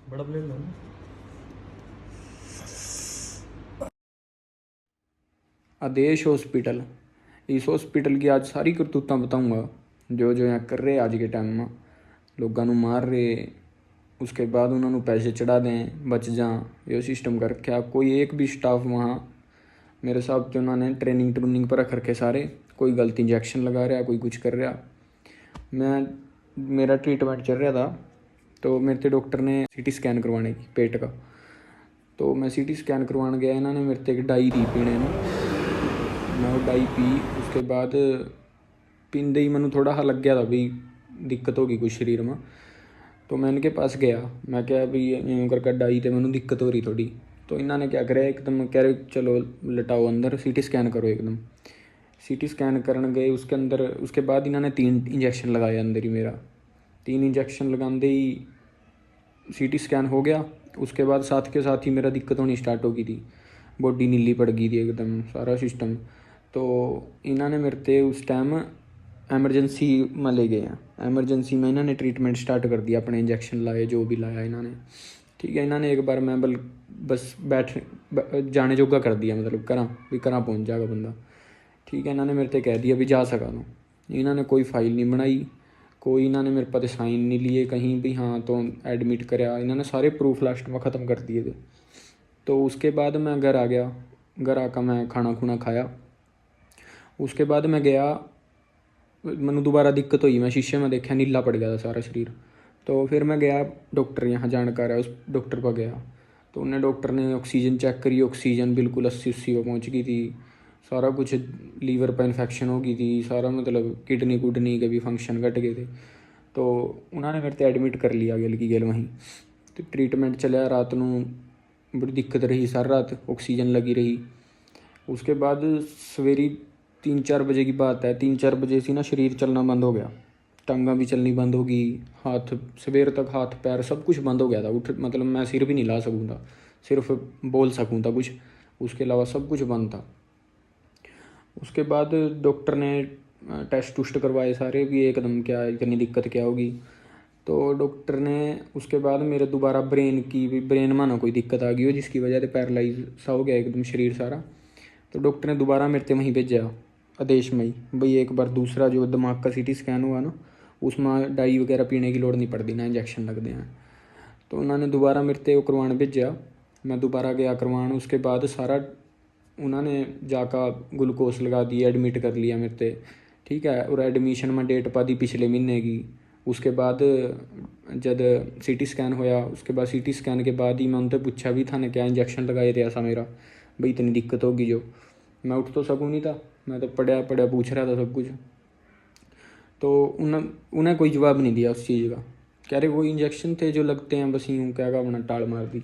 बड़ा प्लेट लो ना। आदेश हॉस्पिटल, इस हॉस्पिटल की आज सारी करतूतां बताऊंगा जो जो यहाँ कर रहे आज के टाइम में, लोगों मार रहे, उसके बाद उन्होंने पैसे चढ़ा दें बच जा, ये सिस्टम कर रखा। कोई एक भी स्टाफ वहाँ मेरे साहब के उन्होंने ट्रेनिंग ट्रूनिंग पर रख रखे सारे, कोई गलत इंजेक्शन लगा रहा, कोई कुछ कर रहा। मैं मेरा ट्रीटमेंट चल रहा था तो मेरे से डॉक्टर ने सीटी स्कैन करवाने की पेट का, तो मैं सीटी स्कैन करवाने गया, इन्होंने मेरे से एक डाई दी पीने में। मैं वो डाई पी, उसके बाद पींदे ही मैंने थोड़ा सा लग गया था भी दिक्कत होगी कुछ शरीर में, तो मैं इनके पास गया। मैं क्या भी यूँ करके डाई तो मैंने दिक्कत हो रही थोड़ी, तो इन्होंने क्या करा एकदम कह रहे चलो लटाओ अंदर सीटी स्कैन करो एकदम। सीटी स्कैन करने गए, उसके अंदर उसके बाद इन्होंने 3 इंजेक्शन लगाए अंदर ही मेरा। 3 इंजेक्शन लगाते ही सीटी स्कैन हो गया। उसके बाद साथ के साथ ही मेरा दिक्कत होनी स्टार्ट हो गई थी, बॉडी नीली पड़ गई थी एकदम सारा सिस्टम। तो इन्होंने मेरे से उस टाइम एमरजेंसी में ले गए हैं। एमरजेंसी में इन्होंने ट्रीटमेंट स्टार्ट कर दिया, अपने इंजेक्शन लाए जो भी लाया इन्होंने। ठीक है, इन्होंने एक बार मैं बस जाने जोगा कर दिया, मतलब भी करा पहुँच जाएगा बंदा। ठीक है, इन्होंने मेरे से कह दिया भी जा सका तो। इन्होंने कोई फाइल नहीं बनाई, कोई इन्होंने मेरे पास साइन नहीं लिए कहीं भी, हाँ तो एडमिट कराया, इन्होंने सारे प्रूफ लास्ट में ख़त्म कर दिए थे। तो उसके बाद मैं घर आ गया, घर आकर मैं खाना खुना खाया। उसके बाद मैं गया, मैंने दोबारा दिक्कत हुई, मैं शीशे में देखा नीला पड़ गया था सारा शरीर। तो फिर मैं गया डॉक्टर, यहाँ जानकार है उस डॉक्टर पर गया, तो उन्हें डॉक्टर ने ऑक्सीजन चेक करी, ऑक्सीजन बिल्कुल 80-80 पर पहुँच गई थी। सारा कुछ लीवर पर इन्फेक्शन हो गई थी सारा, मतलब किडनी कुडनी के भी फंक्शन घट गए थे। तो उन्होंने मेरे से एडमिट कर लिया गेल की गेल वहीं। तो ट्रीटमेंट चलिया, रात को बड़ी दिक्कत रही, सारी रात ऑक्सीजन लगी रही। उसके बाद सवेरी 3-4 बजे की बात है, 3-4 बजे से ना शरीर चलना बंद हो गया, टांगा भी चलनी बंद हो गई, हाथ सवेर तक हाथ पैर सब कुछ बंद हो गया था। उठ मतलब मैं सिर भी नहीं ला सकूँ था, सिर्फ बोल सकूँ था कुछ, उसके अलावा सब कुछ बंद था। उसके बाद डॉक्टर ने टेस्ट टूस्ट करवाए सारे भी एकदम क्या इतनी दिक्कत क्या होगी। तो डॉक्टर ने उसके बाद मेरे दोबारा ब्रेन की भी, ब्रेन में ना कोई दिक्कत आ गई हो जिसकी वजह से पैरालाइज सा हो गया एकदम शरीर सारा। तो डॉक्टर ने दोबारा मेरे से वहीं भेजा आदेश में ही, भाई एक बार दूसरा जो दिमाग का सीटी स्कैन हुआ ना, उसमें डाई वगैरह पीने की लोड़ नहीं पड़ती ना, इंजेक्शन लगते हैं। तो उन्होंने दोबारा मेरे से वो करवाने भेजा। मैं दोबारा गया करवाने, उसके बाद सारा उन्होंने जाकर ग्लूकोस लगा दिया, एडमिट कर लिया मेरे से। ठीक है, और एडमिशन में डेट पा दी पिछले महीने की। उसके बाद जब सीटी स्कैन होया, उसके बाद सीटी स्कैन के बाद ही मैं उनसे पूछा भी था ने क्या इंजेक्शन लगाए थे ऐसा मेरा, भाई इतनी दिक्कत होगी जो, मैं उठ तो सकूँ नहीं था, मैं तो पढ़ा पढ़ा पूछ रहा था सब कुछ। तो उन्हें उन्हें कोई जवाब नहीं दिया उस चीज़ का, कह रहे वो इंजेक्शन थे जो लगते हैं बस यूँ क्या अपना टाल मार दी।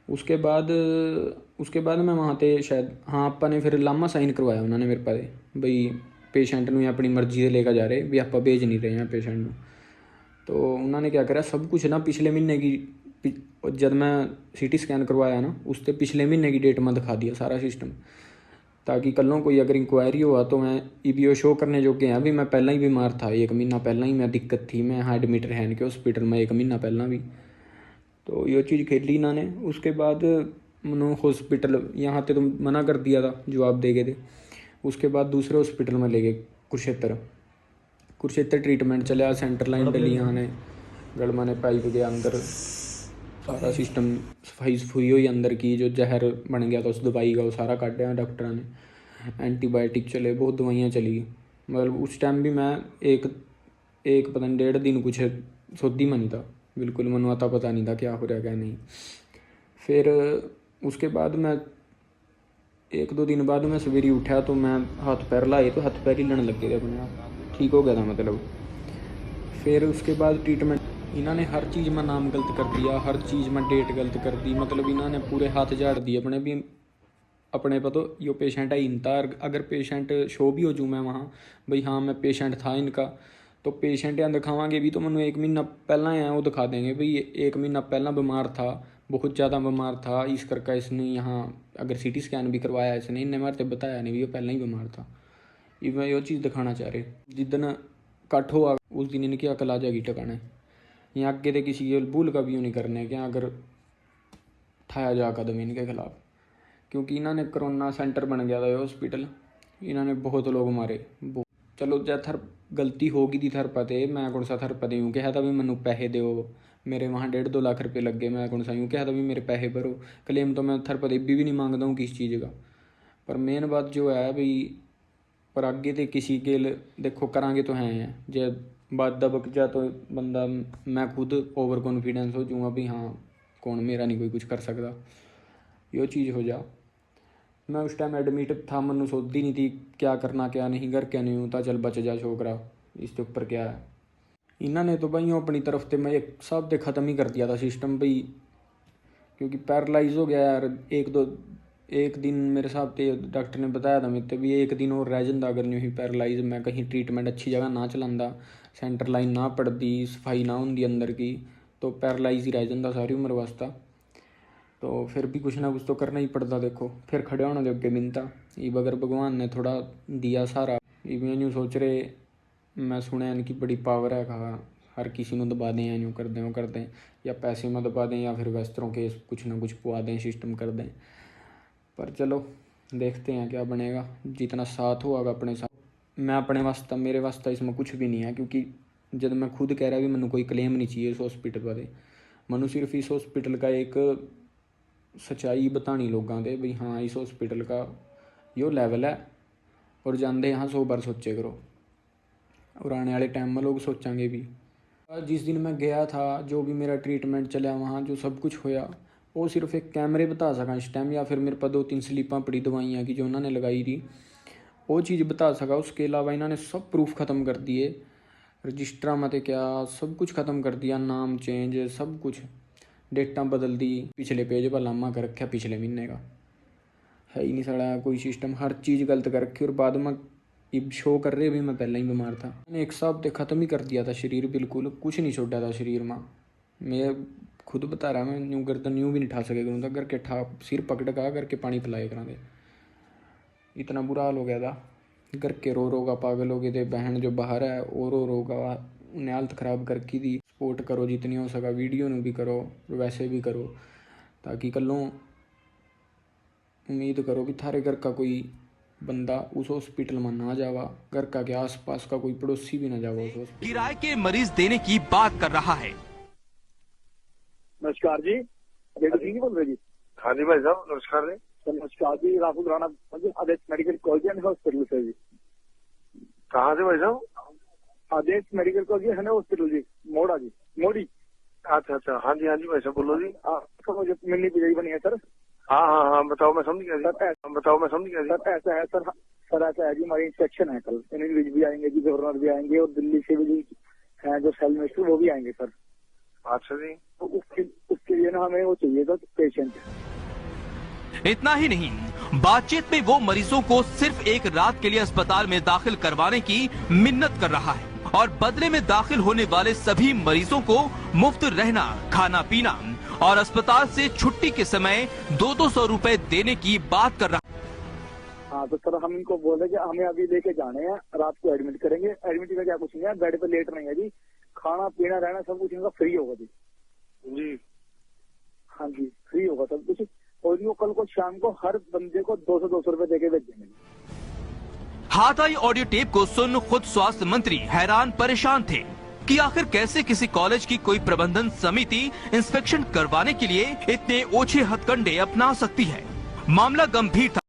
उसके बाद मैं वहाँ पे शायद, हाँ आपा ने फिर लामा साइन करवाया उन्होंने मेरे पास, बई पेशेंट ਨੂੰ अपनी मर्जी से लेकर जा रहे भी आप भेज नहीं रहे हैं पेशेंट को। तो उन्होंने क्या करा सब कुछ ना पिछले महीने की, जब मैं सीटी स्कैन करवाया ना उससे पिछले महीने की डेट में दिखा दिया सारा सिस्टम, ताकि कल कोई अगर इंक्वायरी हुआ तो मैं ईबीओ शो करने जो कि भी मैं पहला ही बीमार था, 1 महीना पहला ही मैं दिक्कत थी, मैं यहाँ एडमिट रहन के हॉस्पिटल में 1 महीना पहला भी। तो ये चीज़ खेली इन्होंने। उसके बाद मैंने हॉस्पिटल यहाँ पे तो मना कर दिया था, जवाब दे गए थे। उसके बाद दूसरे हॉस्पिटल में ले गए, कुरुक्षेत्र। कुरुक्षेत्र ट्रीटमेंट चलिया, सेंटर लाइन डली यहाँ ने, गड़मा ने पाइप गया अंदर, सारा सिस्टम सफाई सफुई हुई अंदर की, जो जहर बन गया था उस दवाई का वो सारा काटा डॉक्टर ने। एंटीबायोटिक चले, बहुत दवाइयाँ चली, मतलब उस टाइम भी मैं एक एक पता नहीं 1.5 दिन कुछ सोधी में नहीं था बिल्कुल, मनु आता पता नहीं था क्या हो रहा क्या नहीं। फिर उसके बाद मैं 1-2 दिन बाद मैं सवेरे उठा तो मैं हाथ पैर लाए तो हाथ पैर हिलने लग गए थे अपने आप, ठीक हो गया था मतलब। फिर उसके बाद ट्रीटमेंट, इन्होंने हर चीज़ में नाम गलत कर दिया, हर चीज़ में डेट गलत कर दी, मतलब इन्होंने पूरे हाथ झाड़ दिए अपने भी। अपने पर तो यो पेशेंट है इनता, अगर पेशेंट शो भी हो जूँ मैं वहाँ, भाई हाँ मैं पेशेंट था इनका, तो पेशेंट यहाँ दिखावांगे भी तो मैंने 1 महीना पहला है वो दिखा देंगे भाई 1 महीना पहला बीमार था, बहुत ज़्यादा बीमार था, इस करके इसने यहाँ अगर सीटी स्कैन भी करवाया इसने, इनने मेरे से बताया नहीं भी वो पहला ही बीमार था। ये मैं यो चीज़ दिखाना चाह रहे, जिस दिन कट हुआ उस दिन इनकी अकल आ जाएगी टकाने। यहाँ अगे तो किसी के भूल का भी नहीं करने क्या अगर उठाया जा कदम इनके खिलाफ, क्योंकि इन्होंने कोरोना सेंटर बन गया था ये हॉस्पिटल, इन्होंने बहुत लोग मारे। चलो जब थर गलती होगी थी थर पते, मैं कौन सा थर पते यूँ कहा था भी मैनू पैसे दो, मेरे वहाँ 1.5-2 लाख रुपये लग गए, मैं कौन सा यूँ कहा था भी मेरे पैसे भरो। क्लेम तो मैं थर पते भी नहीं मांगता हूँ किस चीज़ का, पर मेन बात जो है भाई पर आगे तो किसी के देखो करांगे तो हैं जे बात दबक जा तो बंदा मैं खुद ओवर कॉन्फिडेंस हो जाऊँगा भी हाँ कौन मेरा नहीं कोई कुछ कर सकता, यो चीज़ हो जा। मैं उस टाइम एडमिट था, मैनू सोचती नहीं थी क्या करना क्या नहीं, घर क्या नहीं होता, चल बच जा छोकरा, इसके ऊपर क्या है। इन्होंने तो भाई अपनी तरफ से मैं एक हिसाब से ख़त्म ही कर दिया था सिस्टम भाई, क्योंकि पैरालाइज हो गया यार। एक दिन मेरे हिसाब से डॉक्टर ने बताया था मेरे भी 1 दिन और रह जाता अगर नहीं हुई पैरालाइज, मैं कहीं ट्रीटमेंट अच्छी जगह ना चलांदा, सेंटर लाइन ना पड़ती, सफाई ना होंगी अंदर की, तो पैरालाइज ही रह जाता सारी उम्र वास्ता। तो फिर भी कुछ ना कुछ तो करना ही पड़ता। देखो फिर खड़े होने अगे मिलता इब अगर भगवान ने थोड़ा दिया सारा, इब यूँ सोच रहे मैं सुने इनकी बड़ी पावर है, कहा हर किसी को दबा दें, यूँ कर दें वो कर दें, या पैसे में दबा दें या फिर वस्त्रों के कुछ ना कुछ पुआ दें, सिस्टम कर दें। पर चलो देखते हैं क्या बनेगा, जितना साथ होगा अपने साथ। मैं अपने वास्ते मेरे वास्ते इसमें कुछ भी नहीं है, क्योंकि जब मैं खुद कह रहा भी मैंने कोई क्लेम नहीं चाहिए इस हॉस्पिटल पर, मैनू सिर्फ इस हॉस्पिटल का एक सच्चाई बतानी लोगों के भी हाँ इस हॉस्पिटल का यो लैवल है, और जाते यहाँ 100 बार सोचे करो, और आने वाले टाइम में लोग सोचेंगे भी। जिस दिन मैं गया था, जो भी मेरा ट्रीटमेंट चला वहाँ जो सब कुछ होया, वो सिर्फ एक कैमरे बता सका इस टाइम, या फिर मेरे पास 2-3 स्लिपां पड़ी दवाइयाँ की जो उन्होंने लगाई थी, वो चीज़ बता सका। उसके अलावा इन्होंने सब प्रूफ ख़त्म कर दिए, रजिस्ट्रा मत क्या सब कुछ ख़त्म कर दिया, नाम चेंज सब कुछ, डेटां बदल दी, पिछले पेज पर लामा कर रखा पिछले महीने का, है ही नहीं सड़ा कोई सिस्टम, हर चीज़ गलत कर रखी। और बाद में इब शो कर रहे भी मैं पहले ही बीमार था, मैंने एक हिसाब से ख़त्म ही कर दिया था शरीर, बिल्कुल कुछ नहीं छोड़ा था शरीर में। मैं खुद बता रहा मैं यूँ गर्दन यूँ भी नहीं ठा सके करूँ था, करके ठा सिर पकड़ का करके पानी पिलाए करा दे, इतना बुरा हाल हो गया था। घर के रो का पागल हो गए थे, बहन जो बाहर है वो रो का उन्हें हालत ख़राब करके दी। सपोर्ट करो जितनी हो सका, वीडियो में भी करो वैसे भी करो, ताकि कलों उम्मीद करो कि थारे घर का कोई बंदा उस हॉस्पिटल में ना जावा, घर का के आसपास का कोई पड़ोसी भी ना जावा उस हॉस्पिटल। किराए के मरीज देने की बात कर रहा है। नमस्कार जी, जी बोल रहे जी। हाँ जी भाई साहब नमस्कार जी। नमस्कार जी, राहुल राणा आदेश मेडिकल कॉलेज एंड हॉस्पिटल से जी। कहाँ से भाई साहब? आदेश मेडिकल कॉलेज है ना हॉस्पिटल जी, मोड़ा जी, मोड़ी। अच्छा अच्छा, हाँ जी भाई साहब बोलो जी। सर मुझे मिलनी पीजी बनी है सर। हाँ बताओ, मैं समझ गया जी। बताओ मैं समझ गया जी। सर ऐसा है सर ऐसा है जी, हमारी इंस्पेक्शन है कल, एनएलवीज भी आएंगे जी, गवर्नर भी आएंगे, और दिल्ली से भी जी है जो सेल मिनिस्टर वो भी आएंगे सर। अच्छा जी। तो उसके लिए ना हमें वो चाहिए था पेशेंट। इतना ही नहीं, बातचीत में वो मरीजों को सिर्फ एक रात के लिए अस्पताल में दाखिल करवाने की मिन्नत कर रहा है, और बदले में दाखिल होने वाले सभी मरीजों को मुफ्त रहना, खाना पीना और अस्पताल से छुट्टी के समय 200 रुपए देने की बात कर रहा है। हाँ तो सर हम इनको बोले कि हमें अभी लेके जाने हैं, रात को एडमिट करेंगे। एडमिट में क्या कुछ नहीं है, बेड पे लेट नहीं है जी, खाना पीना रहना सब कुछ इनका फ्री होगा जी। जी हाँ जी फ्री होगा सब कुछ, और इनको कल को शाम को हर बंदे को 200 रुपए देके भेज देंगे। हाथ आई ऑडियो टेप को सुन खुद स्वास्थ्य मंत्री हैरान परेशान थे कि आखिर कैसे किसी कॉलेज की कोई प्रबंधन समिति इंस्पेक्शन करवाने के लिए इतने ओछे हथकंडे अपना सकती है। मामला गंभीर था।